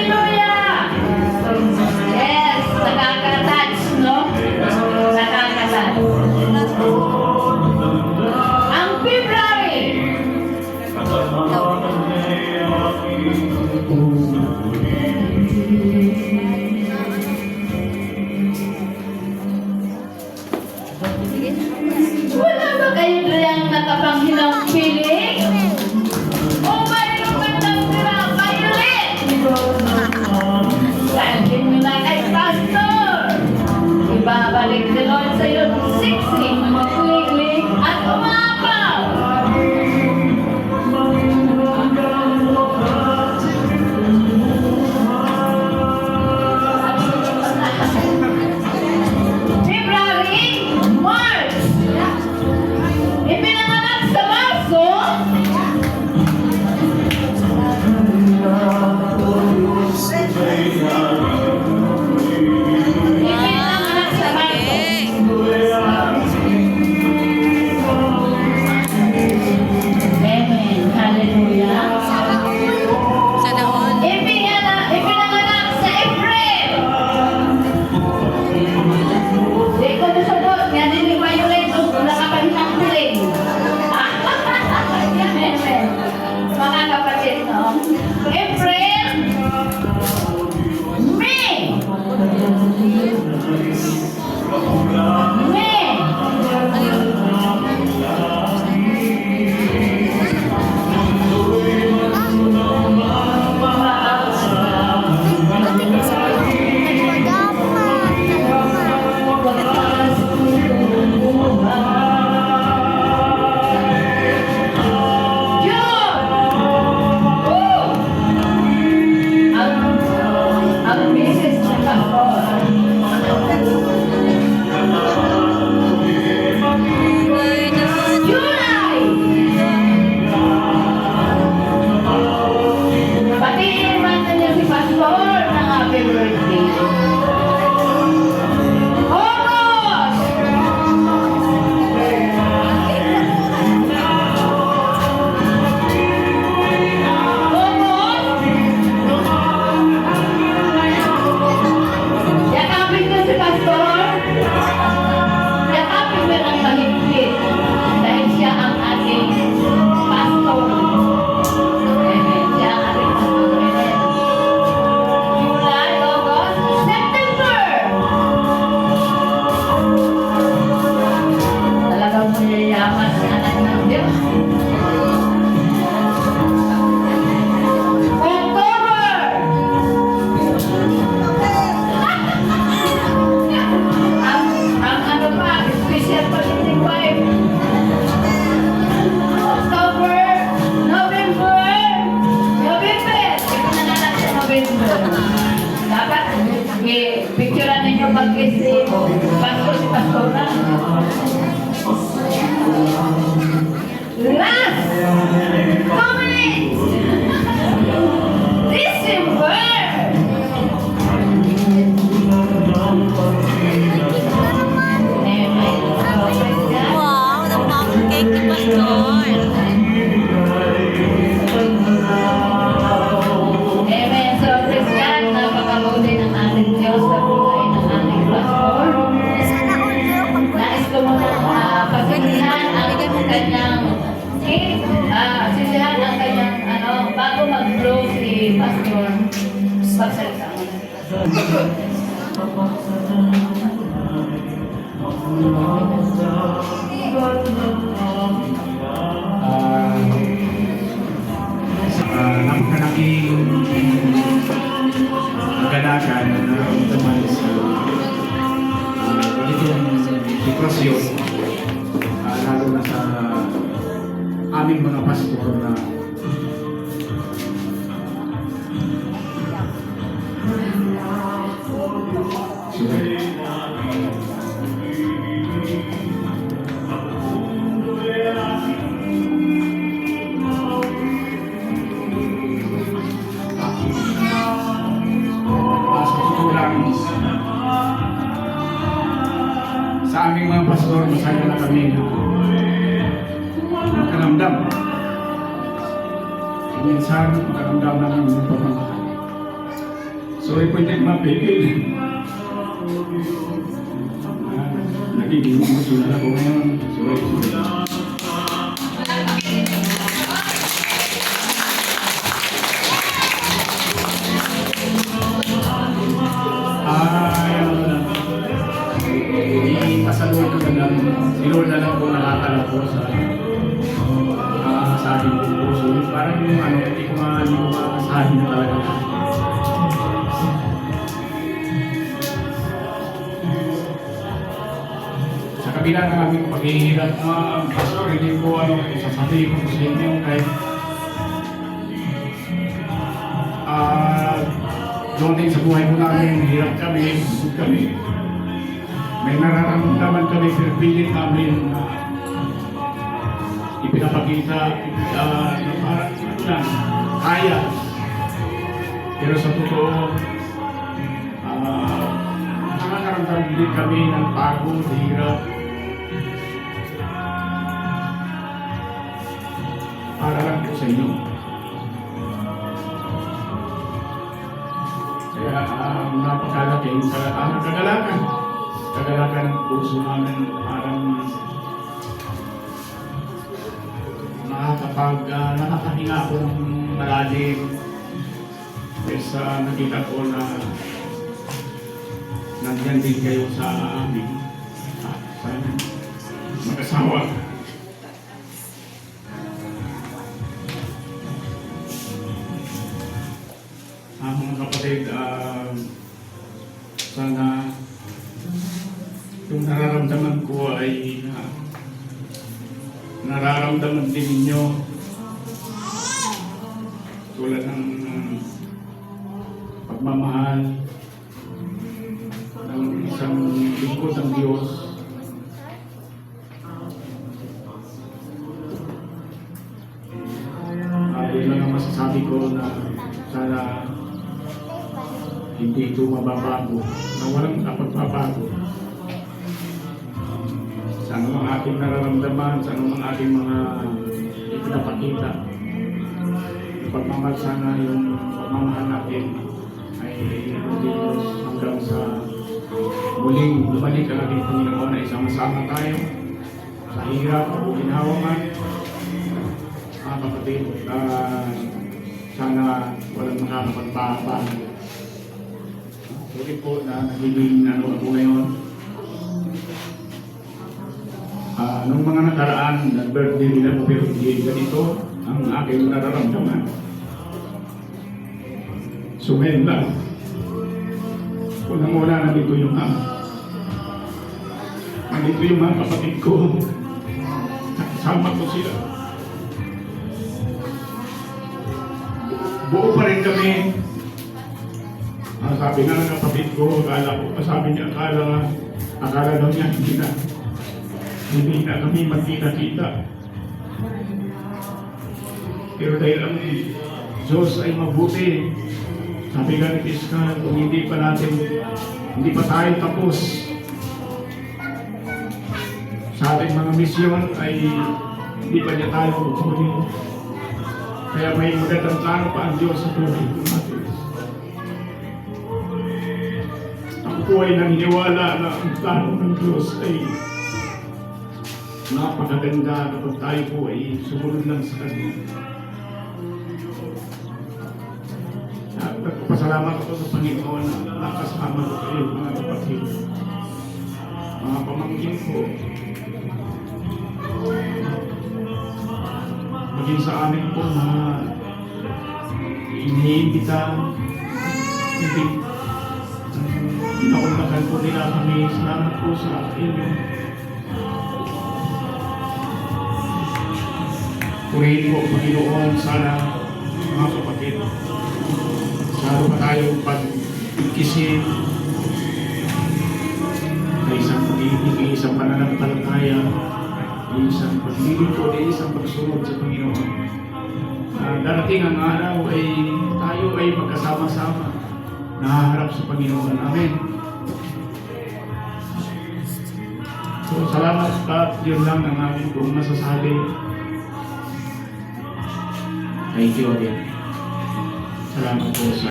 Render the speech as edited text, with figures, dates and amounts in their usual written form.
Hallelujah! Yes, nakaka-touch, no? Nakaka-touch. Ang February. Wala ba kayo yung nakapanghinang feeling? O mayroon ka ng violet? Sabihin mo na kay Pastor. Ibabalik ni Lord sa'yo siksik, makuliglig, at umapaw. February, March. Ipinanganak sa Marso. Ipinanganak sa Marso. Amen. Hallelujah. Sana all. Ipinanganak sa April. Di ko nasagot. Yan din yung violet o nakapahinang piling. Amen. Mga kapatid, no? April, May. May. Ang misis ng pastor. July! Batiin man niyo si pastor ng happy birthday. August! Yakapin niyo si pastor. Yakapin niyo ng mahigpit dahil siya ang ating pastor. Amen. Siya ang ating pastor. Amen. July, August, September. Talagang mayayaman ang anak ng Diyos. October. Ang ano pa, special pagdating wife. October, November. Ipinanganak sa November. Dapat, picturean ninyo pag-isi. Pastor si Pastora. Last 2 minutes. December. Wow, the pound cake ni Pastor. Amen. So, praise God, napakabuti ng ating Diyos sa buhay ng ating pastor. Nais ko muna pasisihan ang kanyang cake, sisihan ang kanyang bago mag-blow si pastor. Pagsalita mo. Napakalaking kaganakan na naramdaman sa ganitong sitwasyon, lalo na sa aming mga pastor na sa aming mga pastor, masaya na kami makaramdam. Minsan, makaramdam namin yung pamamahay. Sorry po, hindi mapigil. Nagiging emotional ako ngayon. Sorry. Pasaluhan ko na lang, si Lord na lang po nakakala po sa aking puso. Parang yung hindi ko makasahin na talaga. Sa kabila ng aming paghihirap, pastor, hindi po sasabihin ko sa inyo kahit dumating sa buhay ko namin, hirap kami, busog kami. May nararamdaman kami, pinipilit namin ipinapakita na parang kaya. Pero sa totoo, nakakaramdam din kami ng pagod, hirap. Para lang po sa inyo. Kaya napakalaking kagalakan ng puso namin, parang nakakahinga ako ng malalim kaysa nakita ko na nandiyan din kayo sa amin, sa mag-asawa. Mga kapatid, sana yung nararamdaman ko ay nararamdaman din ninyo tulad ng pagmamahal ng isang lingkod ng Diyos. Yun lang ang masasabi ko, na sana hindi ito mababago, na walang kapagbabago. Sa anong ating nararamdaman, sa anong ating mga ipinapakita, pagmamahal, sana yung pagmamahal natin ay Diyos hanggang sa muling bumalik ang ating Panginoon na isama-sama tayo sa hirap o ginawa man. Mga kapatid, sana walang makakapagbabago. Sorry po na nagiging ako ngayon. Nung mga nakaraan, nag-birthday nila po, pero hindi ganito ang aking nararamdaman. So ngayon lang, unang-una nandito yung nandito yung mga kapatid ko. Kasama ko sila. Buo pa rin kami. Sabi nga ng kapatid ko, sabi niya, akala daw niya hindi na kami magkita-kita. Pero dahil ang Diyos ay mabuti, sabi nga ni Krishna, kung hindi pa tayo tapos sa ating mga misyon, ay hindi pa niya tayo kukunin. Kaya may magandang plano pa ang Diyos sa buhay natin. Ako po ay naniniwala na ang plano ng Diyos ay napakaganda kapag tayo po ay sumunod lang sa Kanya. Nagpapasalamat ako sa Panginoon na nakasama ko kayo, mga kapatid, mga pamangkin ko, maging sa amin po mga iniimbita, inaunlakan po nila kami. Salamat po sa inyo. Purihin po, Panginoon, sana mga kapatid, lalo pa tayo pag-ikisip na isang pag-ibig, isang pananampalataya, isang paglilingkod, isang pagsunod sa Panginoon. Darating ang araw ay tayo ay magkasama-sama nahaharap sa Panginoon. Amen. So, salamat at yun lang ang aming kong masasabi. Thank you again. Salamat po sa